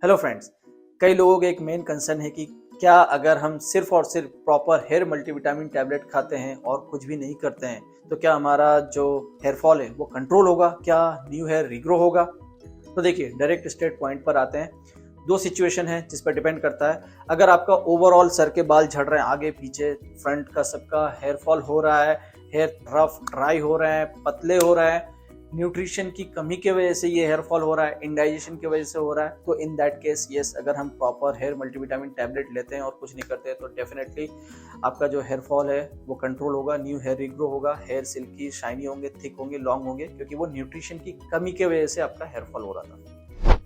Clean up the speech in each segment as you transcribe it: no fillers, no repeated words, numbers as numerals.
Hello friends, कई लोगों का एक मेन कंसर्न है कि क्या अगर हम सिर्फ और सिर्फ प्रॉपर हेयर मल्टीविटामिन टैबलेट खाते हैं और कुछ भी नहीं करते हैं तो क्या हमारा जो हेयर फॉल है वो कंट्रोल होगा, क्या न्यू हेयर रीग्रो होगा। तो देखिए, डायरेक्ट स्ट्रेट पॉइंट पर आते हैं। दो सिचुएशन है जिस पर डिपेंड करता है। अगर आपका ओवरऑल सर के बाल झड़ रहे हैं, आगे पीछे फ्रंट का सबका हेयर फॉल हो रहा है, हेयर रफ ड्राई हो रहे हैं, पतले हो रहे हैं, न्यूट्रिशन की कमी की वजह से ये हेयर फॉल हो रहा है, इंडाइजेशन की वजह से हो रहा है, तो इन दैट केस यस, अगर हम प्रॉपर हेयर मल्टीविटामिन टैबलेट लेते हैं और कुछ नहीं करते हैं तो डेफिनेटली आपका जो हेयर फॉल है वो कंट्रोल होगा, न्यू हेयर रिग्रो होगा, हेयर सिल्की शाइनी होंगे, थिक होंगे, लॉन्ग होंगे, क्योंकि वो न्यूट्रिशन की कमी की वजह से आपका हेयर फॉल हो रहा था।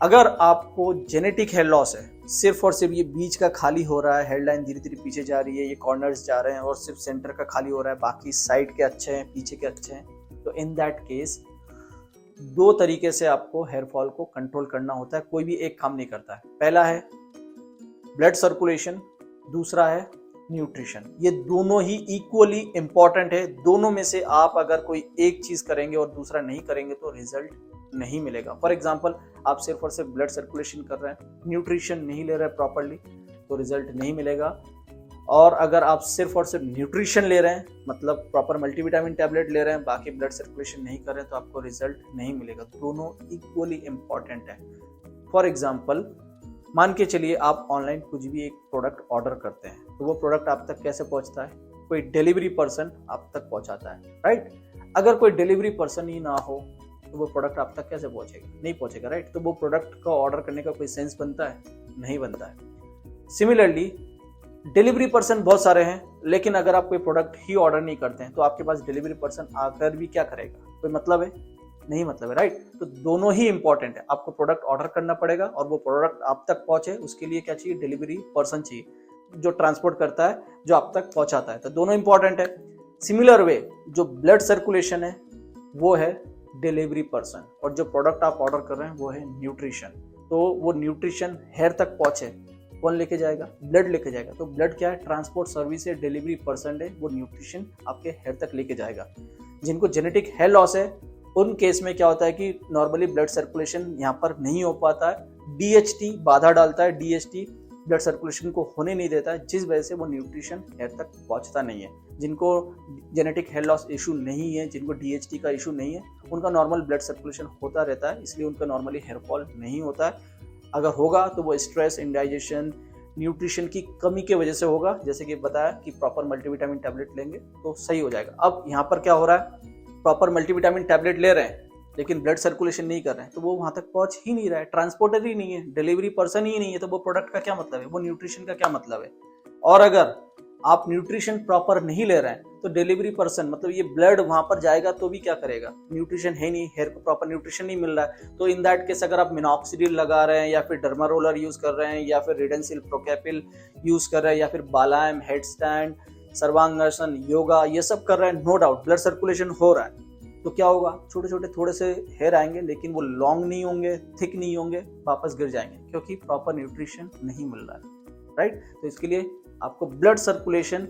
अगर आपको जेनेटिक हेयर लॉस है, सिर्फ और सिर्फ ये बीच का खाली हो रहा है, हेयर लाइन धीरे धीरे पीछे जा रही है, ये कॉर्नर्स जा रहे हैं और सिर्फ सेंटर का खाली हो रहा है, बाकी साइड के अच्छे हैं, पीछे के अच्छे हैं, तो इन दैट केस दो तरीके से आपको हेयर फॉल को कंट्रोल करना होता है। कोई भी एक काम नहीं करता है। पहला है ब्लड सर्कुलेशन, दूसरा है न्यूट्रिशन। ये दोनों ही इक्वली इंपॉर्टेंट है। दोनों में से आप अगर कोई एक चीज करेंगे और दूसरा नहीं करेंगे तो रिजल्ट नहीं मिलेगा। फॉर एग्जाम्पल, आप सिर्फ और सिर्फ ब्लड सर्कुलेशन कर रहे हैं, न्यूट्रिशन नहीं ले रहे प्रॉपरली, तो रिजल्ट नहीं मिलेगा। और अगर आप सिर्फ और सिर्फ न्यूट्रिशन ले रहे हैं, मतलब प्रॉपर मल्टीविटामिन टैबलेट ले रहे हैं, बाकी ब्लड सर्कुलेशन नहीं कर रहे हैं, तो आपको रिजल्ट नहीं मिलेगा। दोनों इक्वली इंपॉर्टेंट है। फॉर एग्जाम्पल, मान के चलिए आप ऑनलाइन कुछ भी एक प्रोडक्ट ऑर्डर करते हैं, तो वो प्रोडक्ट आप तक कैसे पहुंचता है? कोई डिलीवरी पर्सन आप तक पहुंचाता है, राइट? अगर कोई डिलीवरी पर्सन ही ना हो तो वो प्रोडक्ट आप तक कैसे पहुंचेगा? नहीं पहुंचेगा, राइट? तो वो प्रोडक्ट का ऑर्डर करने का कोई सेंस बनता है? नहीं बनता है। सिमिलरली, डिलीवरी पर्सन बहुत सारे हैं, लेकिन अगर आप कोई प्रोडक्ट ही ऑर्डर नहीं करते हैं तो आपके पास डिलीवरी पर्सन आकर भी क्या करेगा? कोई मतलब है? नहीं मतलब है, राइट? तो दोनों ही इंपॉर्टेंट है। आपको प्रोडक्ट ऑर्डर करना पड़ेगा और वो प्रोडक्ट आप तक पहुंचे, उसके लिए क्या चाहिए? डिलीवरी पर्सन चाहिए जो ट्रांसपोर्ट करता है, जो आप तक पहुंचाता है। तो दोनों इंपॉर्टेंट है। सिमिलर वे, जो ब्लड सर्कुलेशन है वो है डिलीवरी पर्सन, और जो प्रोडक्ट आप ऑर्डर कर रहे हैं वो है न्यूट्रिशन। तो वो न्यूट्रिशन हेयर तक पहुंचे, कौन लेके जाएगा? ब्लड लेके जाएगा। तो ब्लड क्या है? ट्रांसपोर्ट सर्विस है, डिलीवरी पर्सन है, वो न्यूट्रिशन आपके हेयर तक लेके जाएगा। जिनको जेनेटिक हेयर लॉस है उन केस में क्या होता है कि नॉर्मली ब्लड सर्कुलेशन यहाँ पर नहीं हो पाता है, डीएचटी बाधा डालता है, डीएचटी ब्लड सर्कुलेशन को होने नहीं देता है, जिस वजह से वो न्यूट्रिशन हेयर तक पहुंचता नहीं है। जिनको जेनेटिक हेयर लॉस इशू नहीं है, जिनको डीएचटी का इशू नहीं है, उनका नॉर्मल ब्लड सर्कुलेशन होता रहता है, इसलिए उनका नॉर्मली हेयर फॉल नहीं होता है। अगर होगा तो वो स्ट्रेस, इंडाइजेशन, न्यूट्रिशन की कमी की वजह से होगा। जैसे कि बताया कि प्रॉपर मल्टीविटामिन टैबलेट लेंगे तो सही हो जाएगा। अब यहाँ पर क्या हो रहा है? प्रॉपर मल्टीविटामिन टैबलेट ले रहे हैं लेकिन ब्लड सर्कुलेशन नहीं कर रहे हैं, तो वो वहां तक पहुंच ही नहीं रहा है, ट्रांसपोर्टर ही नहीं है, डिलीवरी पर्सन ही नहीं है, तो वो प्रोडक्ट का क्या मतलब है? वो न्यूट्रिशन का क्या मतलब है? और अगर आप न्यूट्रिशन प्रॉपर नहीं ले रहे हैं तो डिलीवरी पर्सन, मतलब ये ब्लड वहां पर जाएगा तो भी क्या करेगा? न्यूट्रिशन है नहीं, हेयर को प्रॉपर न्यूट्रिशन नहीं मिल रहा है। तो इन दैट केस अगर आप मिनॉक्सिडिल लगा रहे हैं या फिर डर्मा रोलर यूज कर रहे हैं या फिर रिडेंसिल प्रोकैपिल यूज कर रहे हैं या फिर बालायम, हेड स्टैंड, सर्वांगासन, योगा, ये सब कर रहे हैं, नो डाउट ब्लड सर्कुलेशन हो रहा है, तो क्या होगा? छोटे छोटे थोड़े से हेयर आएंगे, लेकिन वो लॉन्ग नहीं होंगे, थिक नहीं होंगे, वापस गिर जाएंगे, क्योंकि प्रॉपर न्यूट्रिशन नहीं मिल रहा है, राइट? तो इसके लिए आपको ब्लड सर्कुलेशन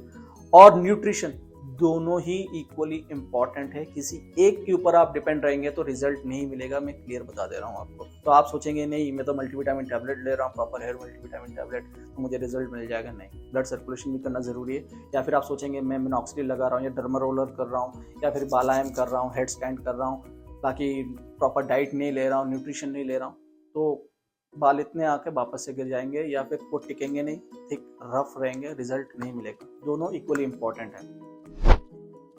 और न्यूट्रिशन दोनों ही इक्वली इंपॉर्टेंट है। किसी एक के ऊपर आप डिपेंड रहेंगे तो रिजल्ट नहीं मिलेगा, मैं क्लियर बता दे रहा हूँ आपको। तो आप सोचेंगे नहीं, मैं तो मल्टीविटामिन टैबलेट ले रहा हूँ, प्रॉपर हेयर मल्टीविटामिन टैबलेट, तो मुझे रिजल्ट मिल जाएगा। नहीं, ब्लड सर्कुलेशन भी करना जरूरी है। या फिर आप सोचेंगे मैं मिनॉक्सिडिल लगा रहा हूँ या डर्मा रोलर कर रहा हूँ या फिर बालायम कर रहा हूँ, हेड स्टैंड कर रहा हूँ, बाकी प्रॉपर डाइट नहीं ले रहा हूँ, न्यूट्रिशन नहीं ले रहा हूँ, तो बाल इतने आके वापस से गिर जाएंगे या फिर वो टिकेंगे नहीं, थिक रफ रहेंगे, रिजल्ट नहीं मिलेगा। दोनों इक्वली इंपॉर्टेंट है।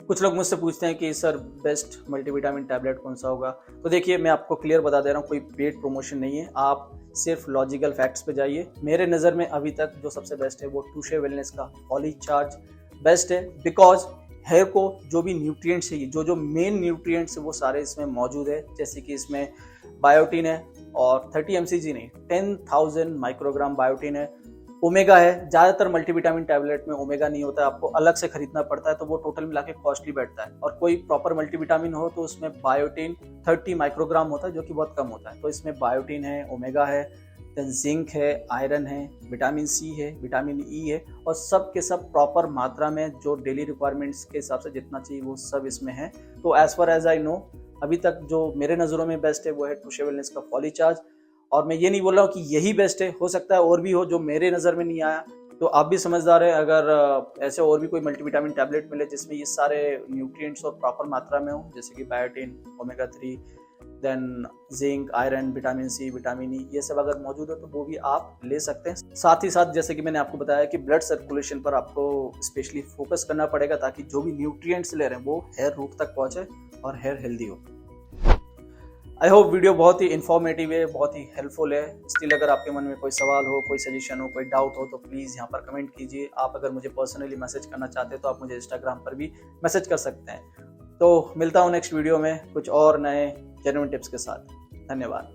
कुछ लोग मुझसे पूछते हैं कि सर बेस्ट मल्टीविटामिन टैबलेट कौन सा होगा? तो देखिए, मैं आपको क्लियर बता दे रहा हूँ, कोई पेड प्रमोशन नहीं है, आप सिर्फ लॉजिकल फैक्ट्स पे जाइए। मेरे नज़र में अभी तक जो सबसे बेस्ट है वो टूशे वेलनेस का पॉलीचार्ज बेस्ट है, बिकॉज हेयर को जो भी न्यूट्रिएंट्स चाहिए, जो मेन न्यूट्रिएंट्स है वो सारे इसमें मौजूद है। जैसे कि इसमें बायोटिन है और 30 mcg नहीं, 10,000 माइक्रोग्राम बायोटिन है, ओमेगा है। ज़्यादातर मल्टीविटामिन टैबलेट में ओमेगा नहीं होता है, आपको अलग से खरीदना पड़ता है, तो वो टोटल मिला के कॉस्टली बैठता है। और कोई प्रॉपर मल्टीविटामिन हो तो उसमें बायोटिन 30 माइक्रोग्राम होता है, जो कि बहुत कम होता है। तो इसमें बायोटिन है, ओमेगा है, देन जिंक है, आयरन है, विटामिन सी है, विटामिन ई है, और सब के सब प्रॉपर मात्रा में जो डेली रिक्वायरमेंट्स के हिसाब से जितना चाहिए वो सब इसमें है। तो as far as I know, अभी तक जो मेरे नज़रों में बेस्ट है वो है टूशे वेलनेस का पॉलीचार्ज। और मैं ये नहीं बोल रहा हूँ कि यही बेस्ट है, हो सकता है और भी हो जो मेरे नज़र में नहीं आया। तो आप भी समझदार हैं, अगर ऐसे और भी कोई मल्टीविटामिन टैबलेट मिले जिसमें ये सारे न्यूट्रिएंट्स और प्रॉपर मात्रा में हो, जैसे कि biotin, omega 3, then zinc, iron, vitamin C, vitamin E, ये सब अगर मौजूद हो तो वो भी आप ले सकते हैं। साथ ही साथ जैसे कि मैंने आपको बताया कि ब्लड सर्कुलेशन पर आपको स्पेशली फोकस करना पड़ेगा, ताकि जो भी न्यूट्रिएंट्स ले रहे हैं वो हेयर रूट तक पहुंचे और हेयर हेल्दी हो। आई होप वीडियो बहुत ही इन्फॉर्मेटिव है, बहुत ही हेल्पफुल है। स्टिल अगर आपके मन में कोई सवाल हो, कोई सजेशन हो, कोई डाउट हो तो प्लीज़ यहाँ पर कमेंट कीजिए। आप अगर मुझे पर्सनली मैसेज करना चाहते हैं तो आप मुझे इंस्टाग्राम पर भी मैसेज कर सकते हैं। तो मिलता हूँ नेक्स्ट वीडियो में कुछ और नए जेन्युइन टिप्स के साथ। धन्यवाद।